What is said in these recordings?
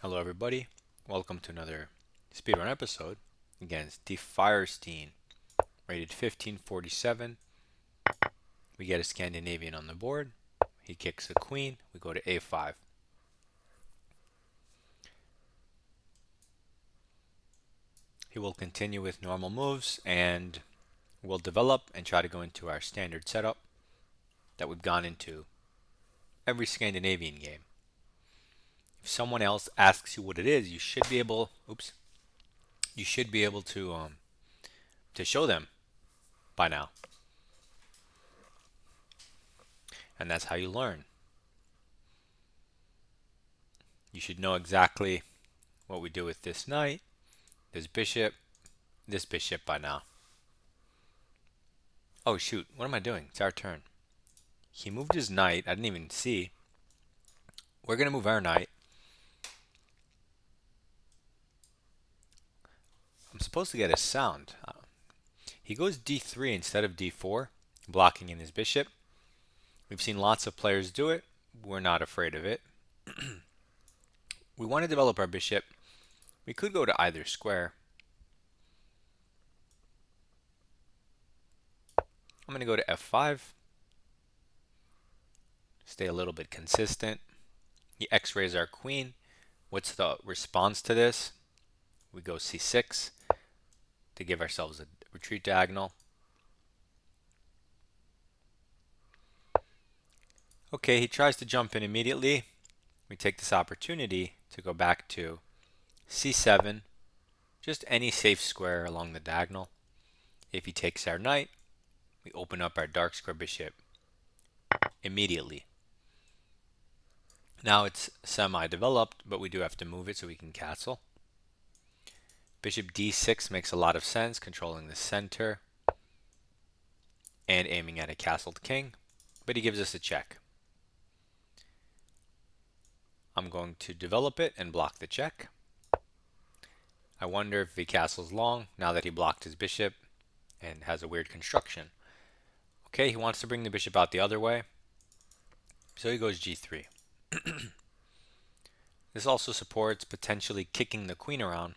Hello everybody, welcome to another speedrun episode against the Firestein, rated 1547. We get a Scandinavian on the board, he kicks a queen, we go to a5. He will continue with normal moves and we'll develop and try to go into our standard setup that we've gone into every Scandinavian game. If someone else asks you what it is, you should be able, to show them by now. And that's how you learn. You should know exactly what we do with this knight, this bishop by now. Oh shoot, what am I doing? It's our turn. He moved his knight, I didn't even see. We're going to move our knight. I'm supposed to get a sound. He goes d3 instead of d4, blocking in his bishop. We've seen lots of players do it. We're not afraid of it. We want to develop our bishop. We could go to either square. I'm going to go to f5. Stay a little bit consistent. He x-rays our queen. What's the response to this? We go c6 to give ourselves a retreat diagonal. Okay, he tries to jump in immediately. We take this opportunity to go back to c7, just any safe square along the diagonal. If he takes our knight, we open up our dark square bishop immediately. Now it's semi-developed, but we do have to move it so we can castle. Bishop d6 makes a lot of sense, controlling the center and aiming at a castled king, but he gives us a check. I'm going to develop it and block the check. I wonder if he castles long now that he blocked his bishop and has a weird construction. Okay, he wants to bring the bishop out the other way, so he goes g3. This also supports potentially kicking the queen around.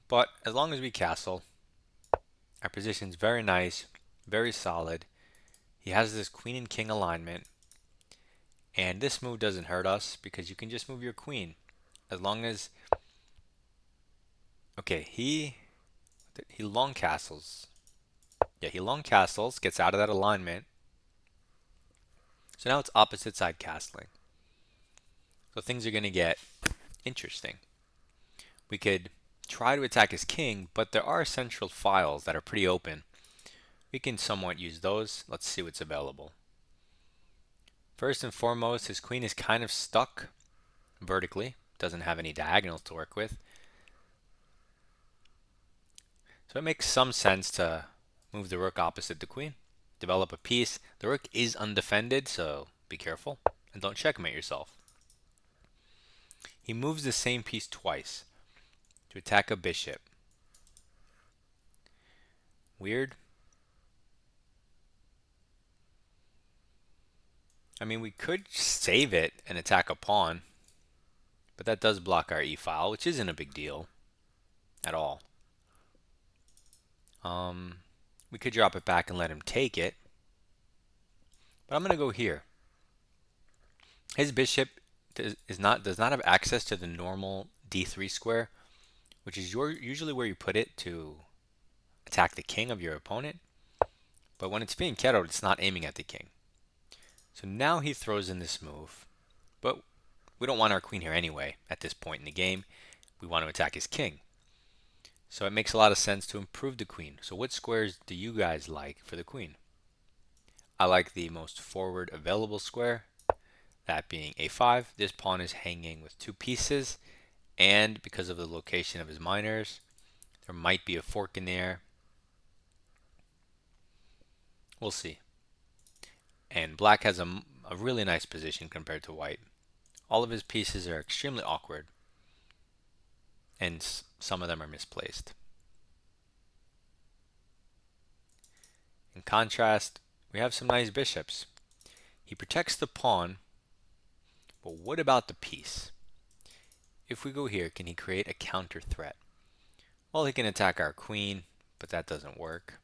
But as long as we castle, our position's very nice, very solid. He has this queen and king alignment, and this move doesn't hurt us because you can just move your queen. As long as... Okay, he long castles. Yeah, he long castles, gets out of that alignment. So now it's opposite side castling. So things are going to get interesting. We could try to attack his king, but there are central files that are pretty open. We can somewhat use those. Let's see what's available. First and foremost, his queen is kind of stuck vertically. Doesn't have any diagonals to work with. So it makes some sense to move the rook opposite the queen. Develop a piece. The rook is undefended, so be careful. And don't checkmate yourself. He moves the same piece twice to attack a bishop. Weird. I mean, we could save it and attack a pawn, but that does block our e-file, which isn't a big deal at all. We could drop it back and let him take it, but I'm going to go here. His bishop does not have access to the normal d3 square, which is usually where you put it to attack the king of your opponent. But when it's being kettled, it's not aiming at the king. So now he throws in this move, but we don't want our queen here anyway at this point in the game. We want to attack his king. So it makes a lot of sense to improve the queen. So what squares do you guys like for the queen? I like the most forward available square, that being a5. This pawn is hanging with two pieces, and because of the location of his minors, there might be a fork in there. We'll see. And black has a really nice position compared to white. All of his pieces are extremely awkward, and some of them are misplaced. In contrast, we have some nice bishops. He protects the pawn, But what about the piece? If we go here, can he create a counter threat? Well, he can attack our queen, but that doesn't work.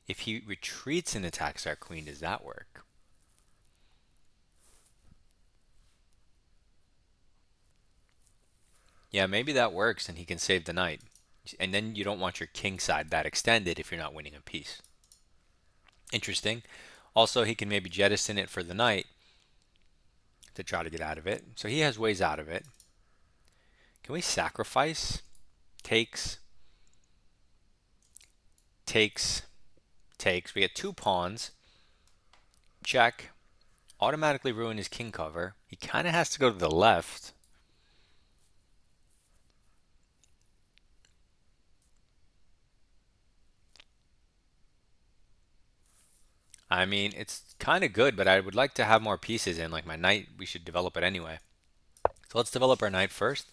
If he retreats and attacks our queen, does that work? Yeah, maybe that works and he can save the knight. And then you don't want your king side that extended if you're not winning a piece. Interesting. Also, he can maybe jettison it for the knight to try to get out of it. So he has ways out of it. Can we sacrifice? Takes, takes, takes. We get 2 pawns. Check. Automatically ruin his king cover. He kind of has to go to the left. I mean, it's kind of good, but I would like to have more pieces in. Like my knight, we should develop it anyway. So let's develop our knight first.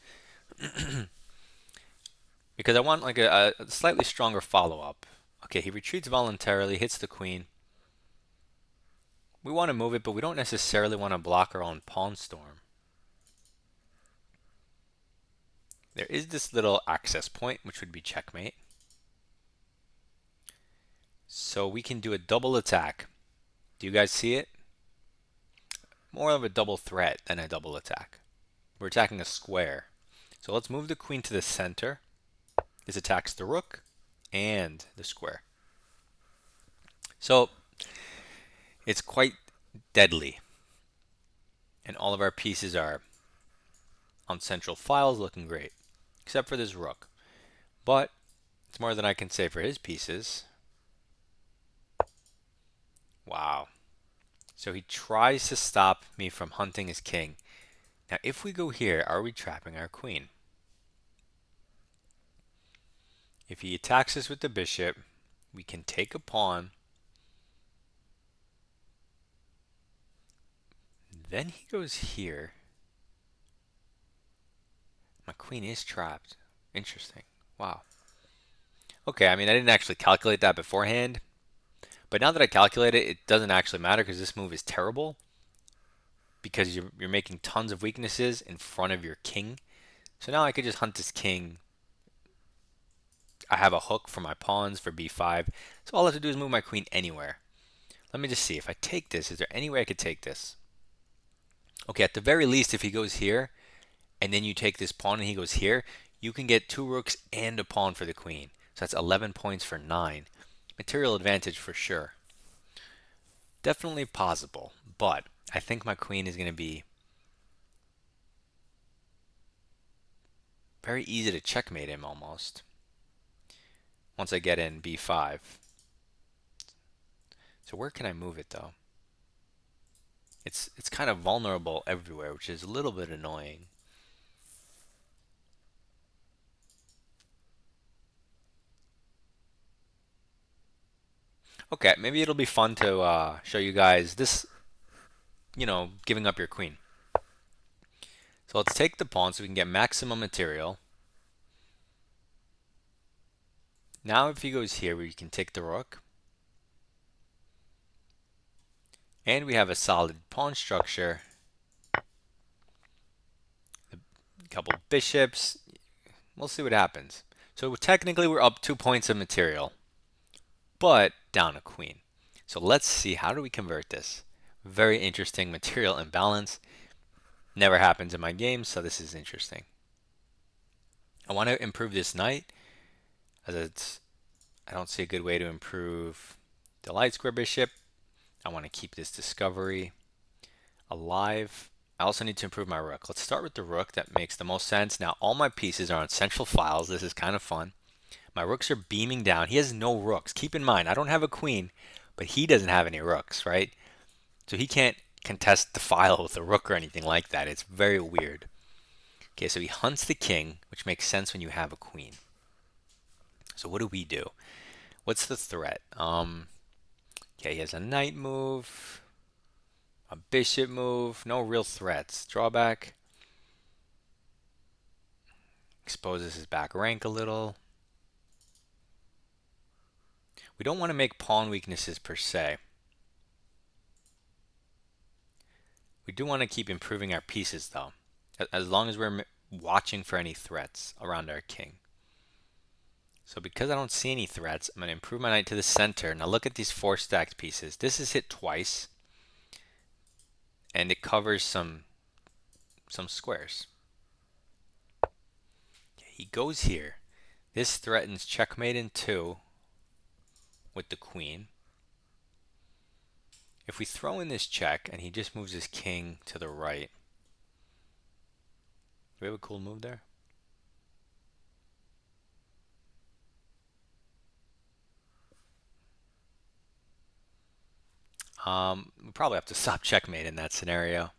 Because I want like a slightly stronger follow-up. Okay, he retreats voluntarily, hits the queen. We want to move it, but we don't necessarily want to block our own pawn storm. There is this little access point, which would be checkmate. So we can do a double attack. Do you guys see it? More of a double threat than a double attack. We're attacking a square. So let's move the queen to the center. This attacks the rook and the square. So it's quite deadly. And all of our pieces are on central files looking great. Except for this rook. But it's more than I can say for his pieces. Wow. So he tries to stop me from hunting his king. Now if we go here, are we trapping our queen? If he attacks us with the bishop, we can take a pawn. Then he goes here. My queen is trapped. Interesting. Wow. Okay, I mean, I didn't actually calculate that beforehand. But now that I calculate it, it doesn't actually matter because this move is terrible. Because you're making tons of weaknesses in front of your king. So now I could just hunt this king. I have a hook for my pawns for b5. So all I have to do is move my queen anywhere. Let me just see. If I take this, is there any way I could take this? Okay, at the very least, if he goes here, and then you take this pawn and he goes here, you can get 2 rooks and a pawn for the queen. So that's 11 points for 9. Material advantage for sure. Definitely possible, but I think my queen is going to be very easy to checkmate him almost. Once I get in b5. So where can I move it though? It's kind of vulnerable everywhere, which is a little bit annoying. Okay, maybe it'll be fun to show you guys this, giving up your queen. So let's take the pawn so we can get maximum material. Now if he goes here, we can take the rook. And we have a solid pawn structure. A couple bishops. We'll see what happens. So technically we're up 2 points of material, but down a queen. So let's see, how do we convert this? Very interesting material imbalance. Never happens in my games, so this is interesting. I want to improve this knight, as I don't see a good way to improve the light square bishop. I want to keep this discovery alive. I also need to improve my rook. Let's start with the rook. That makes the most sense. Now all my pieces are on central files. This is kind of fun. My rooks are beaming down. He has no rooks. Keep in mind, I don't have a queen, but he doesn't have any rooks, right? So he can't contest the file with a rook or anything like that. It's very weird. Okay, so he hunts the king, which makes sense when you have a queen. So what do we do? What's the threat? Okay, he has a knight move, a bishop move, no real threats. Drawback. Exposes his back rank a little. We don't want to make pawn weaknesses per se. We do want to keep improving our pieces though, as long as we're watching for any threats around our king. So because I don't see any threats, I'm going to improve my knight to the center. Now look at these 4 stacked pieces. This is hit twice, and it covers some squares. He goes here. This threatens checkmate in 2 with the queen. If we throw in this check and he just moves his king to the right, do we have a cool move there? We probably have to stop checkmate in that scenario.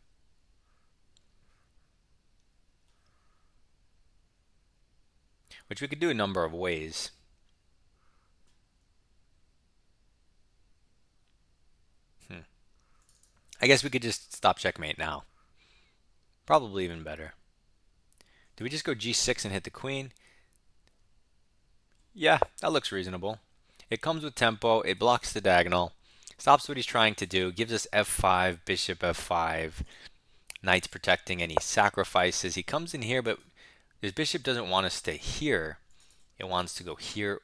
Which we could do a number of ways. I guess we could just stop checkmate now. Probably even better. Do we just go g6 and hit the queen? Yeah, that looks reasonable. It comes with tempo, it blocks the diagonal, stops what he's trying to do, gives us f5, bishop f5, knight's protecting any sacrifices. He comes in here, but his bishop doesn't want to stay here. It wants to go here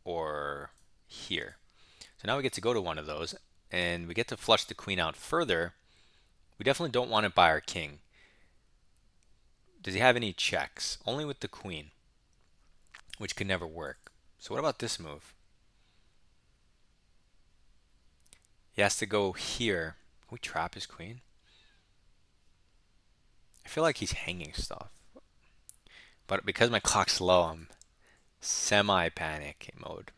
or here. So now we get to go to one of those, and we get to flush the queen out further. We definitely don't want it by our king. Does he have any checks? Only with the queen, which could never work. So what about this move? He has to go here. Can we trap his queen? I feel like he's hanging stuff. But because my clock's low, I'm semi-panic mode.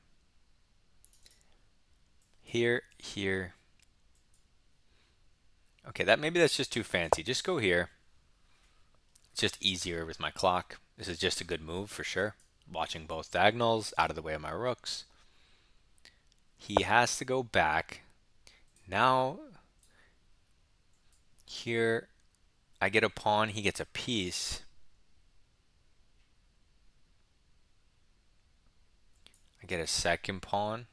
Here, here. Okay, maybe that's just too fancy. Just go here. It's just easier with my clock. This is just a good move for sure. Watching both diagonals, out of the way of my rooks. He has to go back. Now, here, I get a pawn, he gets a piece. I get a second pawn.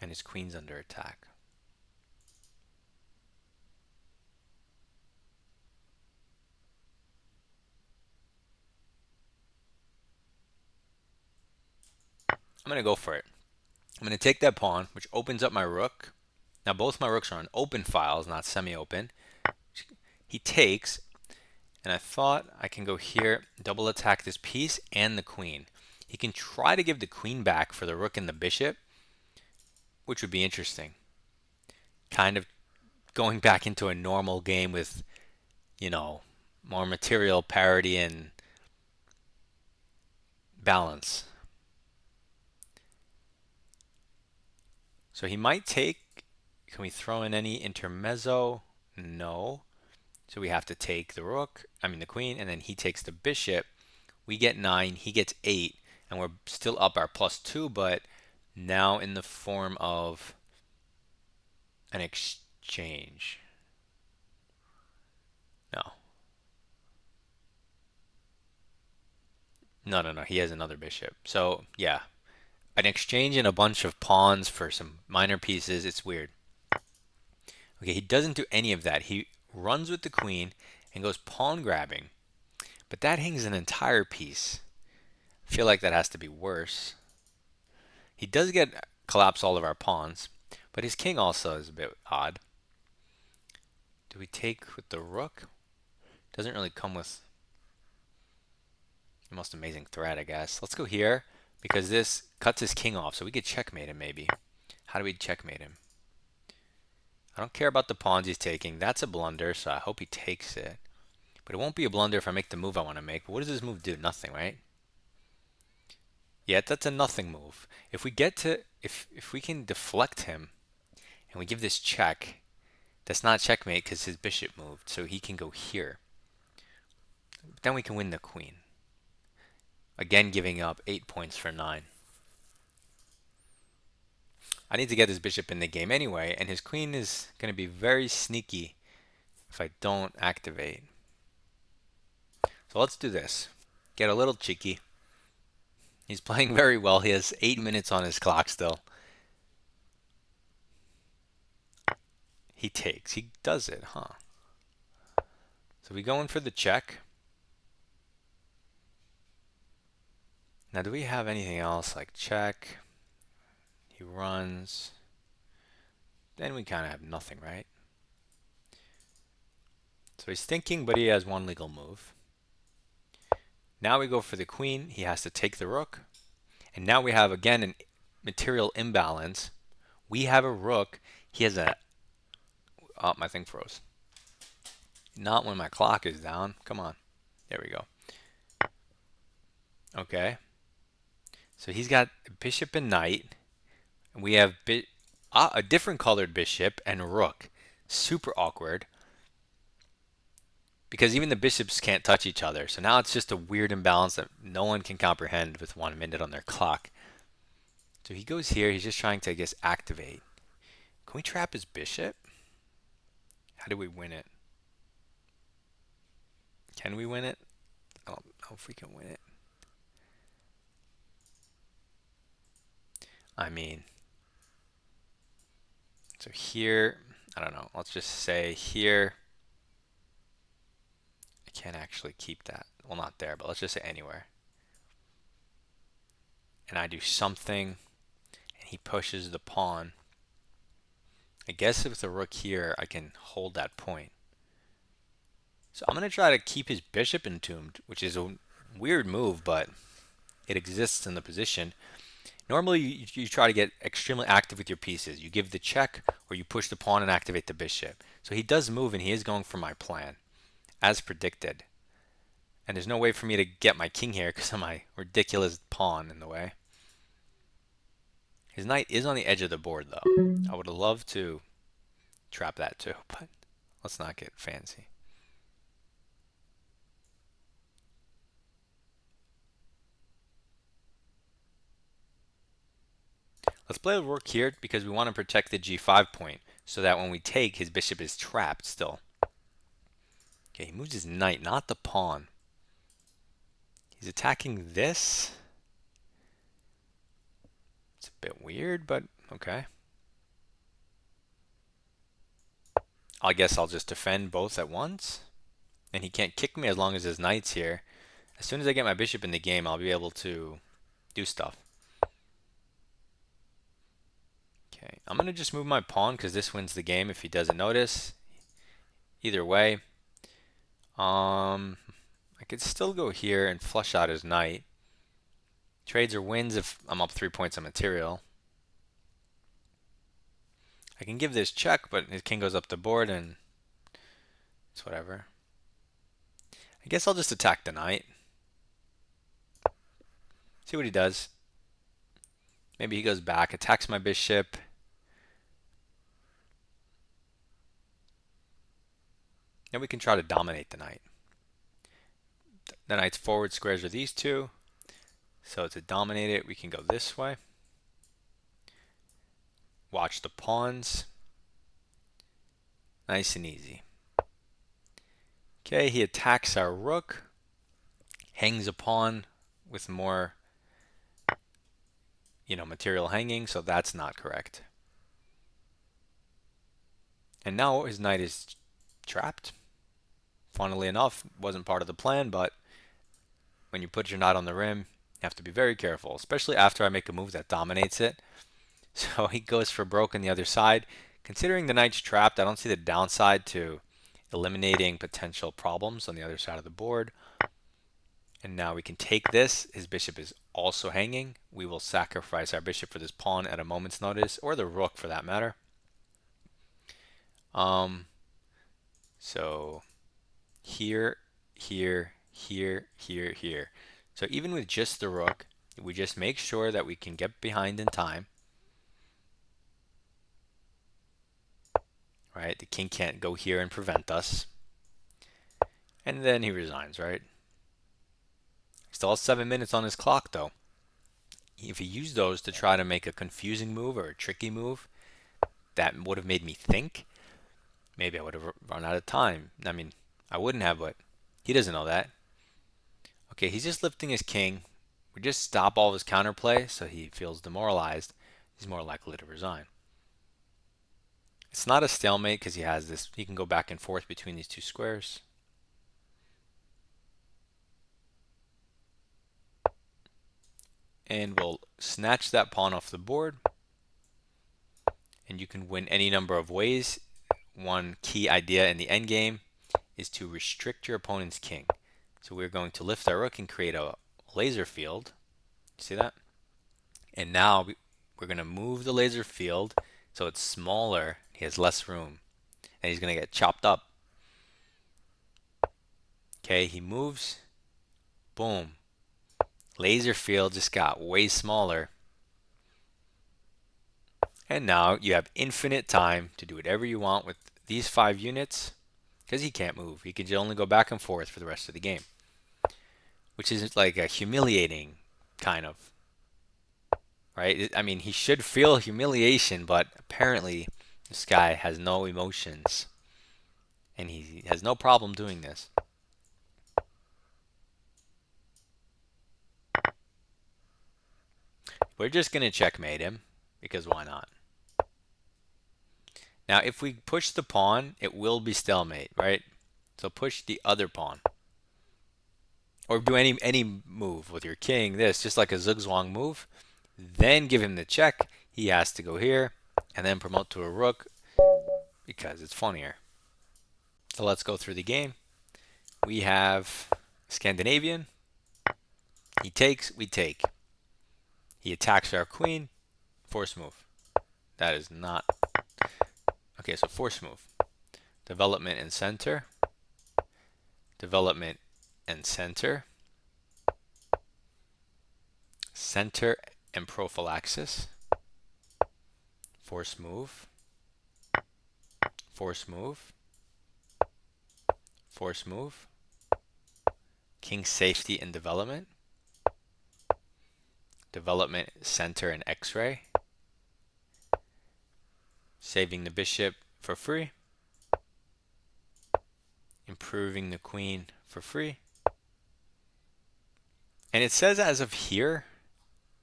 And his queen's under attack. I'm going to go for it. I'm going to take that pawn, which opens up my rook. Now both my rooks are on open files, not semi-open. He takes, and I thought I can go here, double attack this piece and the queen. He can try to give the queen back for the rook and the bishop, which would be interesting. Kind of going back into a normal game with, you know, more material parity and balance. So he might take. Can we throw in any intermezzo? No. So we have to take the rook, the queen, and then he takes the bishop. We get 9, he gets 8, and we're still up our +2, but now in the form of an exchange. No. No. He has another bishop. So, yeah. An exchange and a bunch of pawns for some minor pieces. It's weird. Okay, he doesn't do any of that. He runs with the queen and goes pawn grabbing. But that hangs an entire piece. I feel like that has to be worse. He does get collapse all of our pawns, but his king also is a bit odd. Do we take with the rook? Doesn't really come with the most amazing threat, I guess. Let's go here because this cuts his king off, so we could checkmate him maybe. How do we checkmate him? I don't care about the pawns he's taking. That's a blunder, so I hope he takes it. But it won't be a blunder if I make the move I want to make. But what does this move do? Nothing, right? Yeah, that's a nothing move. If we get to if we can deflect him and we give this check, that's not checkmate because his bishop moved, so he can go here. But then we can win the queen. Again, giving up 8 points for 9. I need to get his bishop in the game anyway, and his queen is going to be very sneaky if I don't activate. So let's do this. Get a little cheeky. He's playing very well. He has 8 minutes on his clock still. He takes. He does it, huh? So we go in for the check. Now, do we have anything else like check? He runs. Then we kind of have nothing, right? So he's thinking, but he has one legal move. Now we go for the queen. He has to take the rook. And now we have, again, a material imbalance. We have a rook. He has a... Oh, my thing froze. Not when my clock is down. Come on. There we go. Okay. So he's got bishop and knight. And we have a different colored bishop and rook. Super awkward. Because even the bishops can't touch each other. So now it's just a weird imbalance that no one can comprehend with 1 minute on their clock. So he goes here. He's just trying to, I guess, activate. Can we trap his bishop? How do we win it? Can we win it? I don't know if we can win it. I mean, so here, I don't know. Let's just say here. I can't actually keep that. Well, not there, but let's just say anywhere. And I do something, and he pushes the pawn. I guess with the rook here, I can hold that point. So I'm going to try to keep his bishop entombed, which is a weird move, but it exists in the position. Normally, you try to get extremely active with your pieces. You give the check, or you push the pawn and activate the bishop. So he does move, and he is going for my plan, as predicted. And there's no way for me to get my king here because of my ridiculous pawn in the way. His knight is on the edge of the board, though. I would love to trap that too, but let's not get fancy. Let's play the rook here because we want to protect the g5 point so that when we take, his bishop is trapped still. Okay, he moves his knight, not the pawn. He's attacking this. It's a bit weird, but okay. I guess I'll just defend both at once. And he can't kick me as long as his knight's here. As soon as I get my bishop in the game, I'll be able to do stuff. Okay, I'm going to just move my pawn because this wins the game if he doesn't notice. Either way, I could still go here and flush out his knight. Trades or wins if I'm up 3 points on material. I can give this check, but his king goes up the board and it's whatever. I guess I'll just attack the knight. See what he does. Maybe he goes back, attacks my bishop. Then we can try to dominate the knight. The knight's forward squares are these two. So to dominate it, we can go this way. Watch the pawns. Nice and easy. Okay, he attacks our rook. Hangs a pawn with more, material hanging, so that's not correct. And now his knight is trapped. Funnily enough, wasn't part of the plan, but when you put your knight on the rim, you have to be very careful, especially after I make a move that dominates it. So he goes for broke on the other side. Considering the knight's trapped, I don't see the downside to eliminating potential problems on the other side of the board. And now we can take this. His bishop is also hanging. We will sacrifice our bishop for this pawn at a moment's notice, or the rook for that matter. So here, here, here, here, here. So even with just the rook, we just make sure that we can get behind in time. Right? The king can't go here and prevent us. And then he resigns, right? He still has 7 minutes on his clock, though. If he used those to try to make a confusing move or a tricky move, that would have made me think. Maybe I would have run out of time. I mean, I wouldn't have, but he doesn't know that. Okay, he's just lifting his king. we just stop all of his counterplay so he feels demoralized. He's more likely to resign. It's not a stalemate because he has this, he can go back and forth between these two squares. And we'll snatch that pawn off the board. And you can win any number of ways. One key idea in the endgame is to restrict your opponent's king. So we're going to lift our rook and create a laser field. See that? And now we're going to move the laser field so it's smaller. He has less room. And he's going to get chopped up. Okay, he moves. Boom. Laser field just got way smaller. And now you have infinite time to do whatever you want with these 5 units because he can't move. He can only go back and forth for the rest of the game, which is like a humiliating kind of, right? I mean, he should feel humiliation, but apparently this guy has no emotions and he has no problem doing this. We're just going to checkmate him because why not? Now, if we push the pawn, it will be stalemate, right? So push the other pawn. Or do any move with your king, this, just like a zugzwang move. Then give him the check. He has to go here and then promote to a rook because it's funnier. So let's go through the game. We have Scandinavian. He takes, we take. He attacks our queen. Force move. That is not... Okay, so force move. Development and center. Development and center. Center and prophylaxis. Force move. Force move. Force move. King safety and development. Development center and x-ray. Saving the bishop for free. Improving the queen for free. And it says as of here,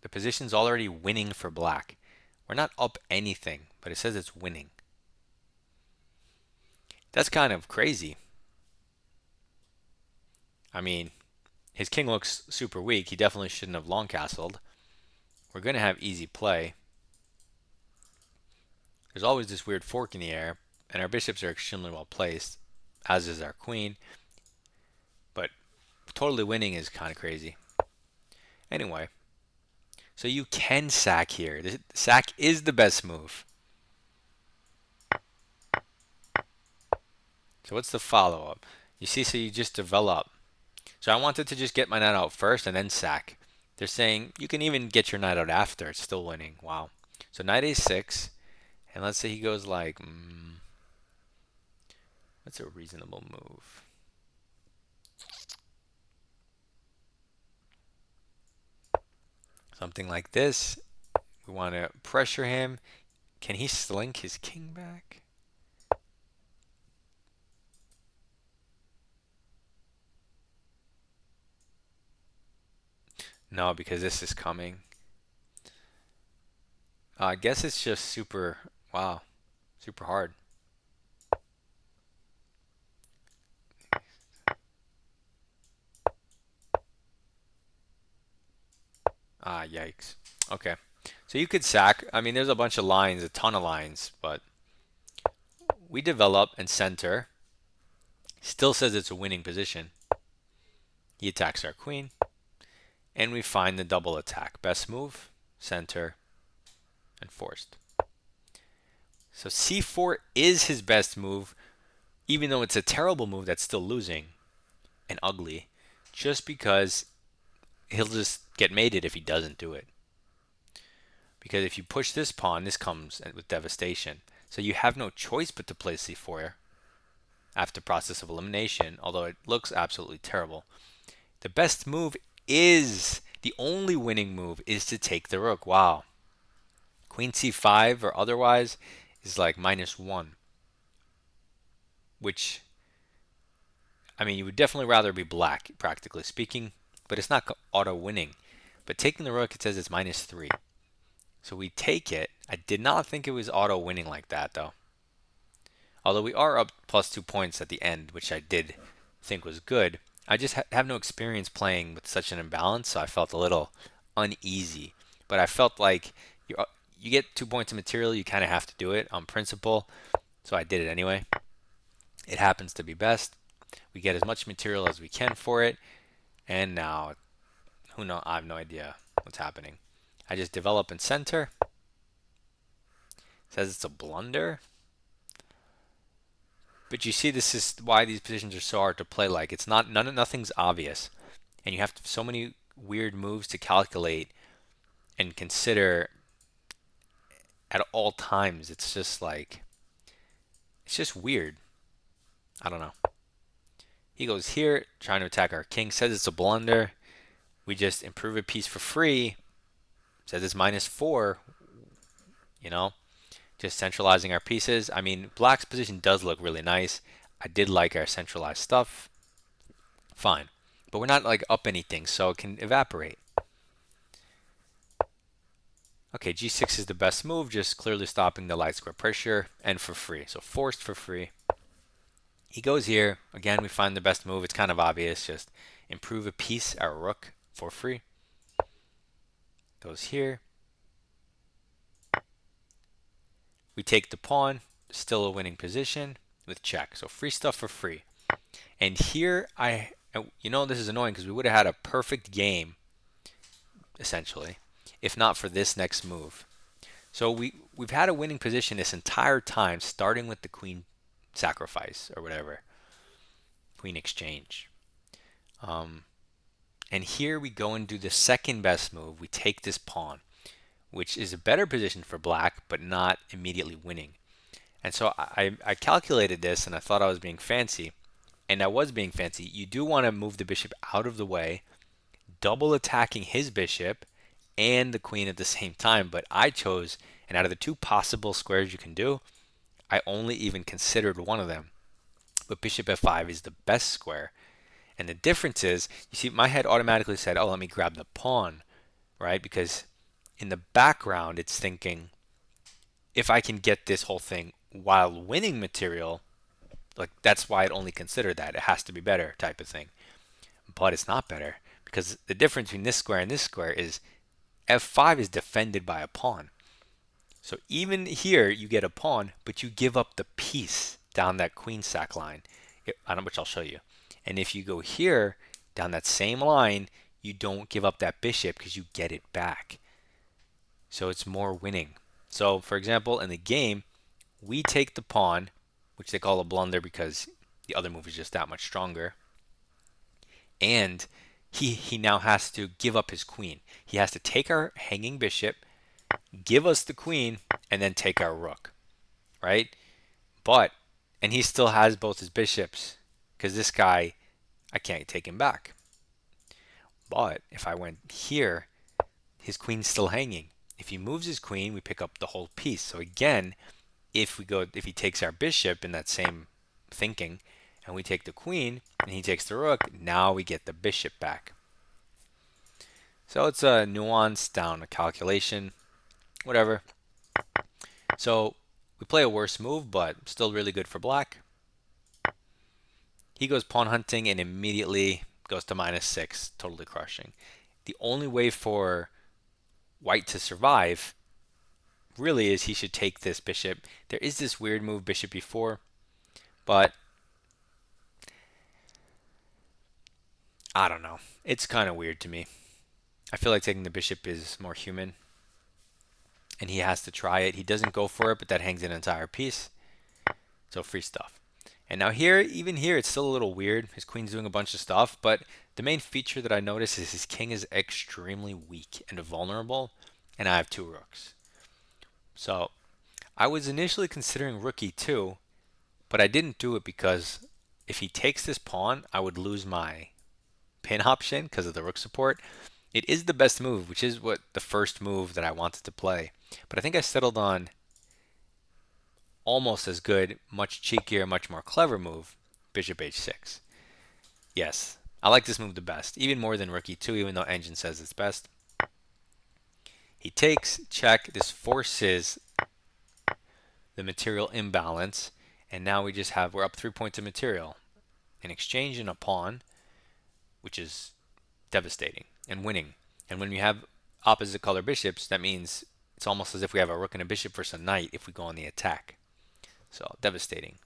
the position's already winning for black. We're not up anything, but it says it's winning. That's kind of crazy. I mean, his king looks super weak. He definitely shouldn't have long castled. We're going to have easy play. There's always this weird fork in the air, and our bishops are extremely well placed, as is our queen. But totally winning is kind of crazy. Anyway, so you can sack here. The sack is the best move. So what's the follow-up? You see, so you just develop. So I wanted to just get my knight out first and then sack. They're saying you can even get your knight out after. It's still winning. Wow. So knight a6. And let's say he goes like... what's a reasonable move? Something like this. We want to pressure him. Can he slink his king back? No, because this is coming. I guess it's just super, wow, super hard. Ah, yikes. Okay. So you could sack. I mean, there's a bunch of lines, a ton of lines, but we develop and center. Still says it's a winning position. He attacks our queen. And we find the double attack. Best move, center, and forced. So c4 is his best move, even though it's a terrible move that's still losing and ugly, just because he'll just get mated if he doesn't do it. Because if you push this pawn, this comes with devastation. So you have no choice but to play c4 after process of elimination, although it looks absolutely terrible. The best move is, the only winning move is to take the rook. Wow. Queen c5 or otherwise is like -1. Which, I mean, you would definitely rather be black, practically speaking, but it's not auto winning. But taking the rook, it says it's -3. So we take it. I did not think it was auto winning like that though. Although we are up +2 points at the end, which I did think was good. I just have no experience playing with such an imbalance, so I felt a little uneasy. But I felt like you get 2 points of material, you kind of have to do it on principle. So I did it anyway. It happens to be best. We get as much material as we can for it. And now, who knows? I have no idea what's happening. I just develop and center. It says it's a blunder. But you see, this is why these positions are so hard to play. Like it's not nothing's obvious, and you have so many weird moves to calculate and consider at all times. It's just like it's just weird. I don't know. He goes here, trying to attack our king. Says it's a blunder. We just improve a piece for free. Says it's -4. You know, just centralizing our pieces. I mean, black's position does look really nice. I did like our centralized stuff. Fine. But we're not like up anything, so it can evaporate. Okay, g6 is the best move, just clearly stopping the light square pressure and for free. So forced for free. He goes here. Again, we find the best move. It's kind of obvious. Just improve a piece, our rook, for free. Goes here. We take the pawn. Still a winning position with check. So free stuff for free. And here, you know this is annoying because we would have had a perfect game, essentially, if not for this next move. So we've had a winning position this entire time, starting with the queen sacrifice or whatever, queen exchange. And here we go and do the second best move. We take this pawn, which is a better position for black, but not immediately winning. And so I calculated this and I thought I was being fancy. And I was being fancy. You do want to move the bishop out of the way, double attacking his bishop and the queen at the same time. But I chose, and out of the two possible squares you can do, I only even considered one of them. But bishop f5 is the best square. And the difference is, you see, my head automatically said, oh, let me grab the pawn, right? Because in the background, it's thinking, if I can get this whole thing while winning material, like that's why it only considered that. It has to be better type of thing. But it's not better because the difference between this square and this square is f5 is defended by a pawn. So even here you get a pawn, but you give up the piece down that queen sack line, which I'll show you. And if you go here down that same line, you don't give up that bishop because you get it back. So it's more winning. So for example, in the game, we take the pawn, which they call a blunder because the other move is just that much stronger. And he now has to give up his queen. He has to take our hanging bishop, give us the queen, and then take our rook, right? And he still has both his bishops because this guy, I can't take him back. But if I went here, his queen's still hanging. If he moves his queen, we pick up the whole piece. So again, if he takes our bishop in that same thinking, and we take the queen, and he takes the rook, now we get the bishop back. So it's a nuance down a calculation, whatever. So we play a worse move, but still really good for black. He goes pawn hunting and immediately goes to -6, totally crushing. The only way for white to survive really is he should take this bishop. There is this weird move, bishop e4, but I don't know. It's kind of weird to me. I feel like taking the bishop is more human, and he has to try it. He doesn't go for it, but that hangs an entire piece. So free stuff. And now here, even here, it's still a little weird. His queen's doing a bunch of stuff, but the main feature that I notice is his king is extremely weak and vulnerable, and I have 2 rooks. So I was initially considering rook e2, but I didn't do it because if he takes this pawn, I would lose my pin option because of the rook support. It is the best move, which is what the first move that I wanted to play. But I think I settled on almost as good, much cheekier, much more clever move, bishop h6. Yes, I like this move the best, even more than rook e2, even though engine says it's best. He takes, check. This forces the material imbalance. And now we're up 3 points of material. An exchange and a pawn, which is devastating, and winning. And when we have opposite color bishops, that means it's almost as if we have a rook and a bishop versus a knight if we go on the attack. So devastating.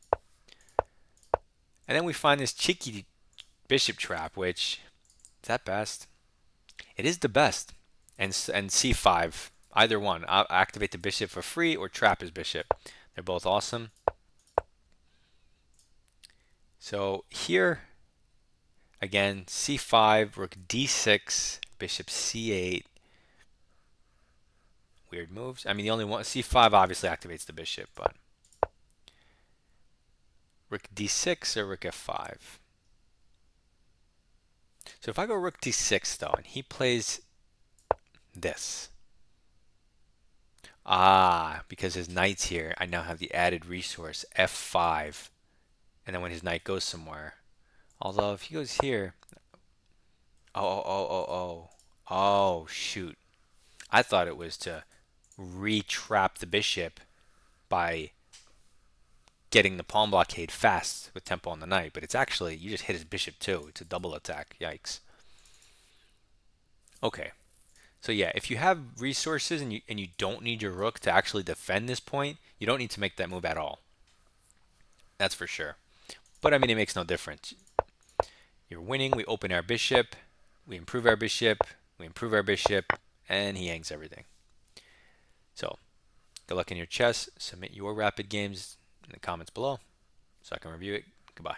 And then we find this cheeky bishop trap, which is at best. It is the best. And c5, either one. I'll activate the bishop for free or trap his bishop. They're both awesome. So here, again, c5, rook d6, bishop c8. Weird moves. I mean, the only one, c5 obviously activates the bishop, but rook d6 or rook f5. So if I go rook d6 though, and he plays this. Because his knight's here, I now have the added resource, f5. And then when his knight goes somewhere. Although if he goes here, oh, shoot. I thought it was to re-trap the bishop by getting the pawn blockade fast with tempo on the knight, but it's actually, you just hit his bishop too. It's a double attack. Yikes. Okay. So yeah, if you have resources and you don't need your rook to actually defend this point, you don't need to make that move at all. That's for sure. But I mean, it makes no difference. You're winning, we open our bishop, we improve our bishop, and he hangs everything. So, good luck in your chess. Submit your rapid games in the comments below so I can review it. Goodbye.